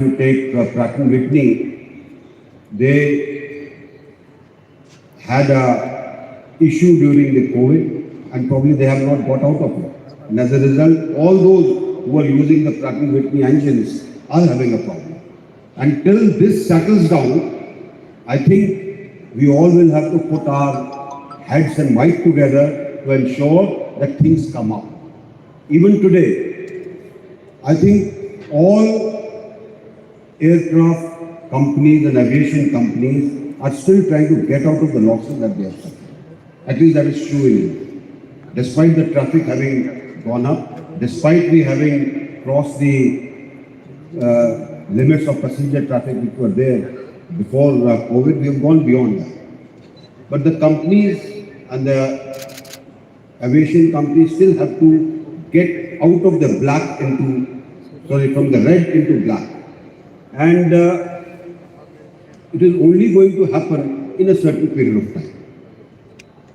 you take Pratt & Whitney, they had a issue during the COVID and probably they have not got out of it. And as a result, all those who are using the Pratt & Whitney engines are having a problem. Until this settles down, I think we all will have to put our heads and might together to ensure that things come up. Even today, I think all aircraft companies and aviation companies are still trying to get out of the losses that they have suffered. At least that is true in India. Despite the traffic having gone up, despite we having crossed the limits of passenger traffic which were there before COVID, we have gone beyond that. But the companies and the aviation companies still have to get out of the black from the red into black. And it is only going to happen in a certain period of time.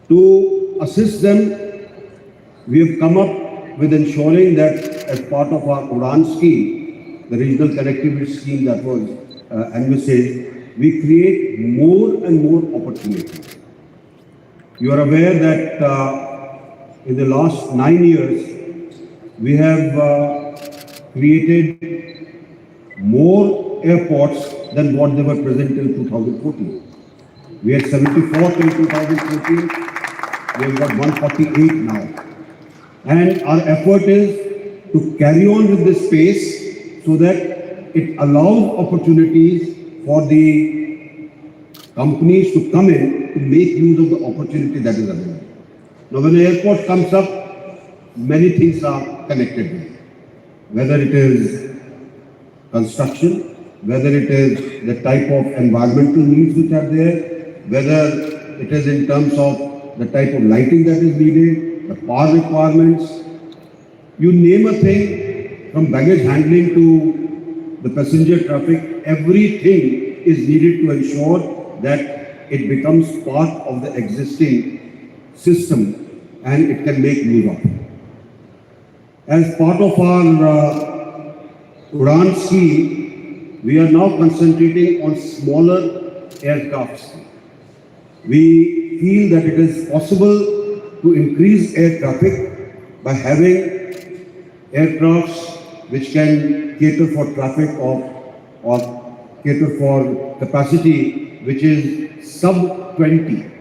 To assist them, we have come up with ensuring that as part of our UDAN scheme, the regional connectivity scheme that was envisaged, we create more and more opportunities. You are aware that in the last 9 years, we have created more airports than what they were present in 2014. We had 74 till 2014, we have got 148 now. And our effort is to carry on with this pace so that it allows opportunities for the companies to come in to make use of the opportunity that is available. Now when an airport comes up, many things are connected with it. Whether it is construction, whether it is the type of environmental needs which are there, whether it is in terms of the type of lighting that is needed, the power requirements, you name a thing, from baggage handling to the passenger traffic, everything is needed to ensure that it becomes part of the existing system and it can make use of it. As part of our UDAN scheme, we are now concentrating on smaller aircrafts. We feel that it is possible to increase air traffic by having aircrafts which can cater for traffic or cater for capacity which is sub 20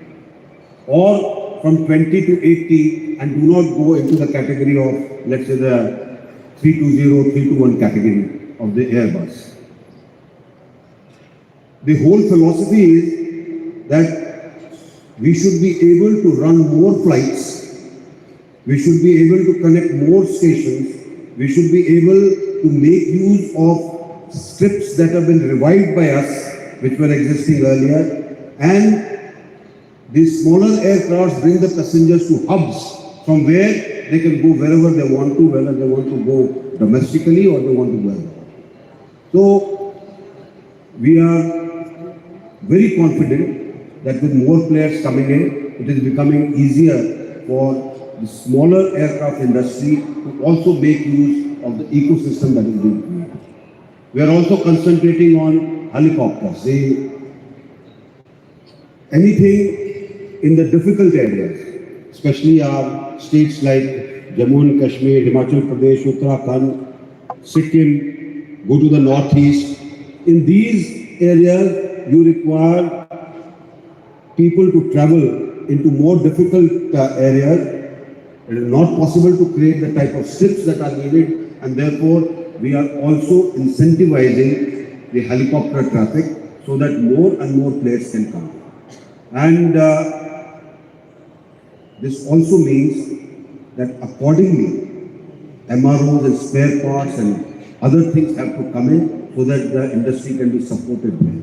or from 20 to 80 and do not go into the category of, let's say, the 320, 321 category of the Airbus. The whole philosophy is that we should be able to run more flights, we should be able to connect more stations, we should be able to make use of strips that have been revived by us, which were existing earlier, and these smaller aircrafts bring the passengers to hubs from where they can go wherever they want to, whether they want to go domestically or they want to go abroad. So, we are very confident that with more players coming in, it is becoming easier for the smaller aircraft industry to also make use of the ecosystem that is being created. We are also concentrating on helicopters. Anything in the difficult areas, especially our states like Jammu and Kashmir, Himachal Pradesh, Uttarakhand, Sikkim, go to the northeast. In these areas, you require people to travel into more difficult areas. It is not possible to create the type of strips that are needed, and therefore we are also incentivizing the helicopter traffic so that more and more players can come. And this also means that accordingly, MROs and spare parts and other things have to come in so that the industry can be supported well.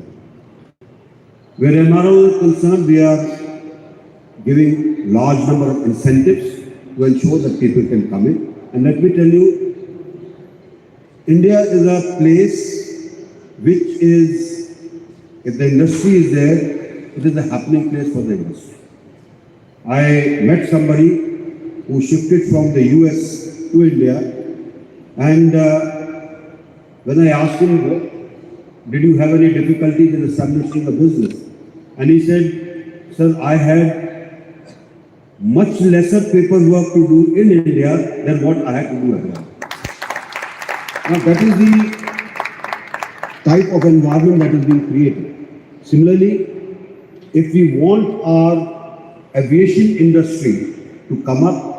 Where MRO is concerned, we are giving large number of incentives to ensure that people can come in. And let me tell you, India is a place which is, if the industry is there, it is a happening place for the industry. I met somebody who shifted from the US to India, and when I asked him did you have any difficulties in establishing a business? And he said, sir, I had much lesser paperwork to do in India than what I had to do abroad. Now that is the type of environment that is being created. Similarly, if we want our aviation industry to come up,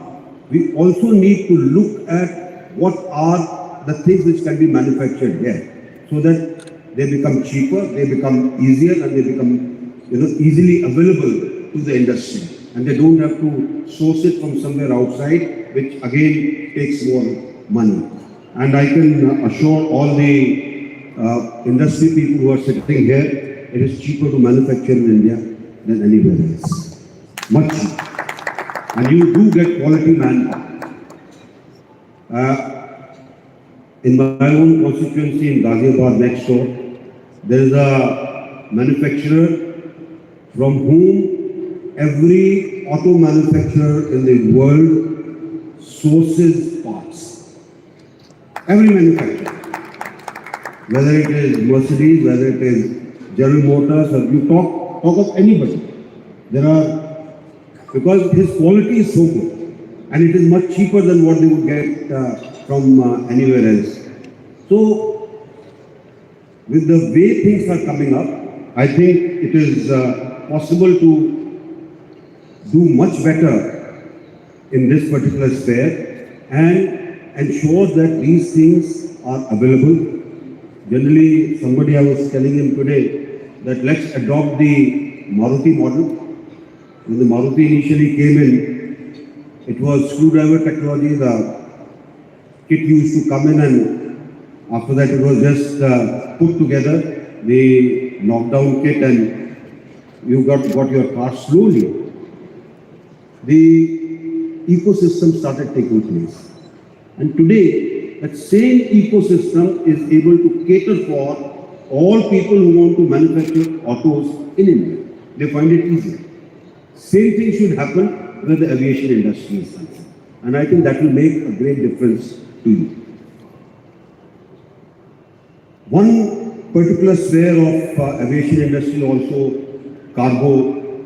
we also need to look at what are the things which can be manufactured here, so that they become cheaper, they become easier, and they become easily available to the industry, and they don't have to source it from somewhere outside, which again takes more money. And I can assure all the industry people who are sitting here, it is cheaper to manufacture in India than anywhere else. Much cheaper. And you do get quality manpower. In my own constituency in Ghaziabad next door, there is a manufacturer from whom every auto manufacturer in the world sources parts. Every manufacturer. Whether it is Mercedes, whether it is General Motors, or you talk of anybody. There are, because his quality is so good, and it is much cheaper than what they would get from anywhere else. So, with the way things are coming up, I think it is possible to do much better in this particular sphere and ensure that these things are available. Generally, somebody I was telling him today that let's adopt the Maruti model. When the Maruti initially came in, it was screwdriver technology. The kit used to come in, and after that it was just put together, the knockdown kit, and you got your car slowly. The ecosystem started taking place. And today, that same ecosystem is able to cater for all people who want to manufacture autos in India. They find it easier. Same thing should happen with the aviation industry is concerned. And I think that will make a great difference to you. One particular sphere of aviation industry also, cargo,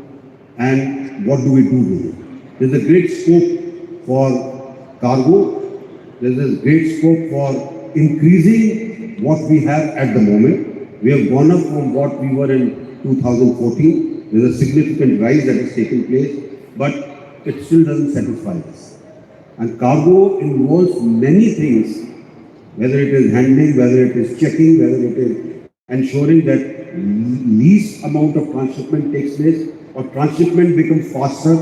and what do we do with it? There's a great scope for cargo. There's a great scope for increasing what we have at the moment. We have gone up from what we were in 2014. There's a significant rise that has taken place, but it still doesn't satisfy us. And cargo involves many things, whether it is handling, whether it is checking, whether it is ensuring that least amount of transshipment takes place or transshipment becomes faster.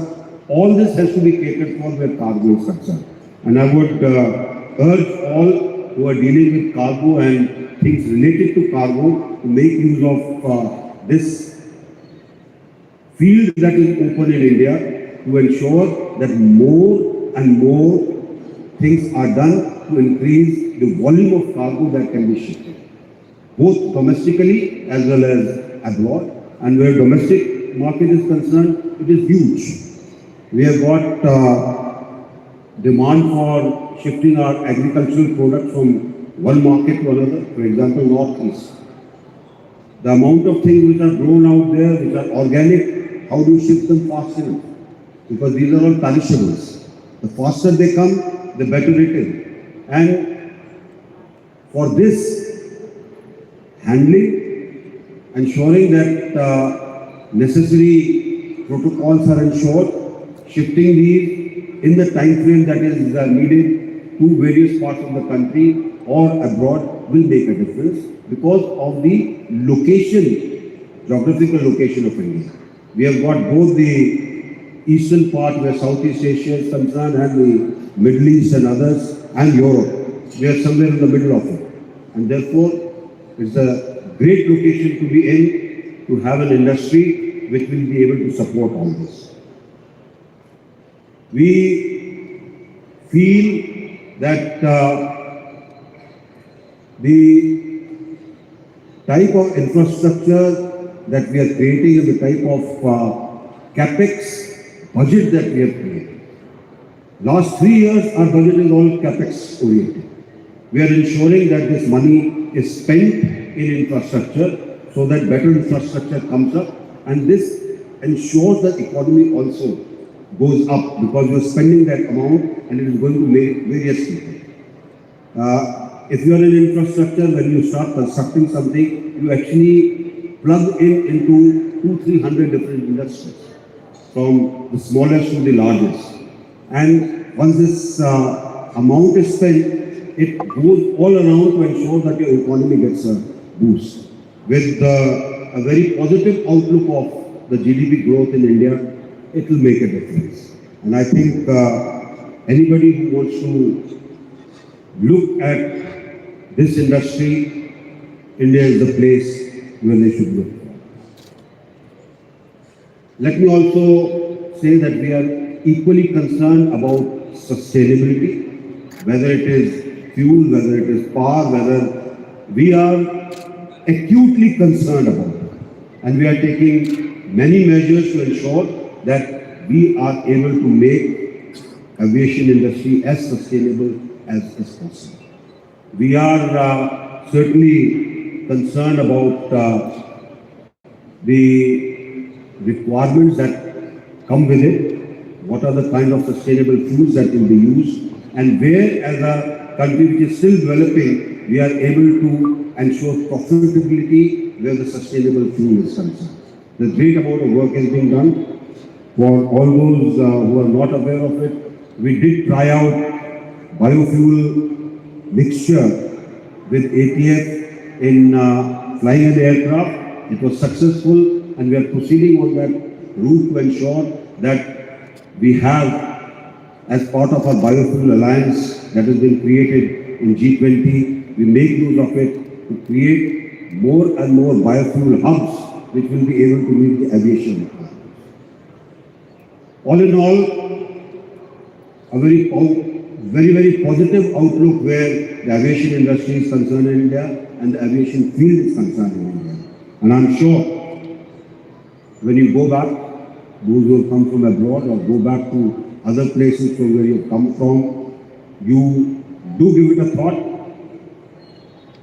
All this has to be catered for where cargo is concerned. And I would urge all who are dealing with cargo and things related to cargo to make use of this field that is open in India to ensure that more and more things are done to increase the volume of cargo that can be shipped, both domestically as well as abroad. And where domestic market is concerned, it is huge. We have got demand for shifting our agricultural products from one market to another, for example, Northeast. The amount of things which are grown out there, which are organic, how do you shift them fast enough? Because these are all perishables. The faster they come, the better it is. And for this, handling, ensuring that necessary protocols are ensured, shifting these in the time frame that is needed to various parts of the country or abroad will make a difference because of the location, geographical location of India. We have got both the eastern part where Southeast Asia is concerned and the Middle East and others and Europe. We are somewhere in the middle of it. And therefore, it's a great location to be in to have an industry which will be able to support all this. We feel that the type of infrastructure that we are creating and the type of capex budget that we have created. Last 3 years, our budget is all capex oriented. We are ensuring that this money is spent in infrastructure so that better infrastructure comes up, and this ensures that economy also goes up because you're spending that amount and it is going to make various people. If you are in infrastructure, when you start constructing something, you actually plug into 200-300 different industries, from the smallest to the largest. And once this amount is spent, it goes all around to ensure that your economy gets a boost. With a very positive outlook of the GDP growth in India, it will make a difference. And I think anybody who wants to look at this industry, India is the place where they should look. Let me also say that we are equally concerned about sustainability, whether it is fuel, whether it is power, whether we are acutely concerned about it. And we are taking many measures to ensure that we are able to make aviation industry as sustainable as possible. We are certainly concerned about the requirements that come with it, what are the kind of sustainable fuels that will be used, and where as a country which is still developing, we are able to ensure profitability where the sustainable fuel is concerned. The great amount of work is being done. For all those who are not aware of it, we did try out biofuel mixture with ATF in flying an aircraft. It was successful, and we are proceeding on that route to ensure that we have, as part of our biofuel alliance that has been created in G20, we make use of it to create more and more biofuel hubs which will be able to meet the aviation requirements. All in all, a very positive outlook where the aviation industry is concerned in India and the aviation field is concerned in India. And I'm sure when you go back, those who have come from abroad or go back to other places from where you come from, you do give it a thought.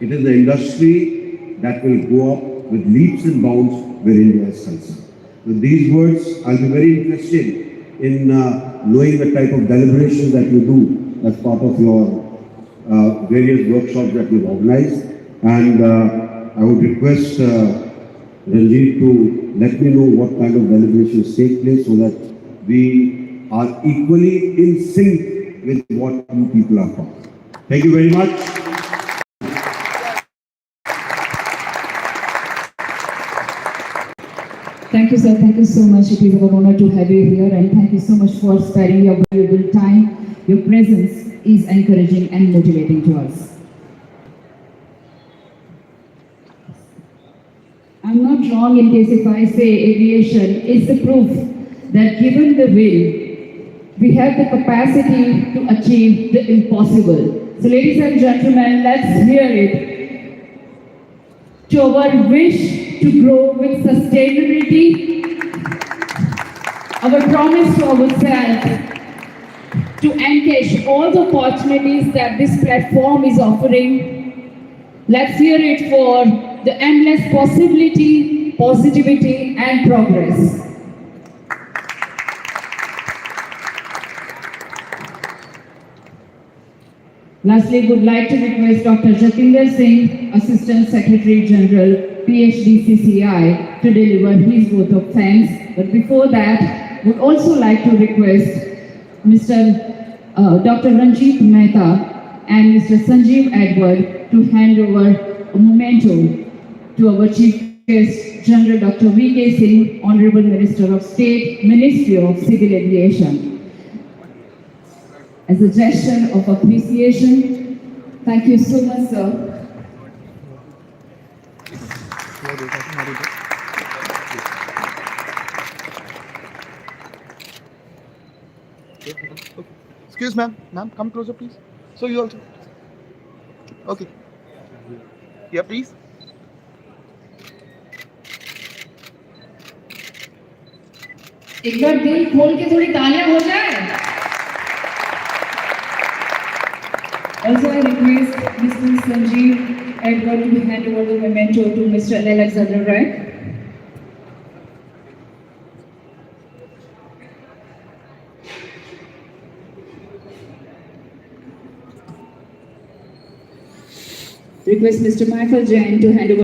It is the industry that will go up with leaps and bounds where India is concerned. With these words, I'll be very interested in knowing the type of deliberations that you do as part of your various workshops that you've organized. And I would request Ranjit to let me know what kind of deliberations take place so that we are equally in sync with what you people are talking. Thank you very much. Thank you, sir. Thank you so much. It is our honor to have you here, and thank you so much for sparing your valuable time. Your presence is encouraging and motivating to us. I'm not wrong in case if I say aviation is the proof that given the will, we have the capacity to achieve the impossible. So ladies and gentlemen, let's hear it. To our wish to grow with sustainability, our promise to ourselves to encash all the opportunities that this platform is offering. Let's hear it for the endless possibility, positivity and progress. Lastly, would like to request Dr. Jatinder Singh, Assistant Secretary General, PhD CCI, to deliver his vote of thanks. But before that, would also like to request Mr. Dr. Ranjit Mehta and Mr. Sanjeev Edward to hand over a memento to our Chief Guest, General Dr. V.K. Singh, Honorable Minister of State, Ministry of Civil Aviation. As a gesture of appreciation, thank you so much, sir. Excuse ma'am, come closer please. So you also. Okay. Yeah, please. एक बार दिल खोल के थोड़ी तालियां हो जाए. Also, I request Mr. Sanjeev I'm going to hand over the memento to Mr. Alexander Rai. Request Mr. Michael Jain to hand over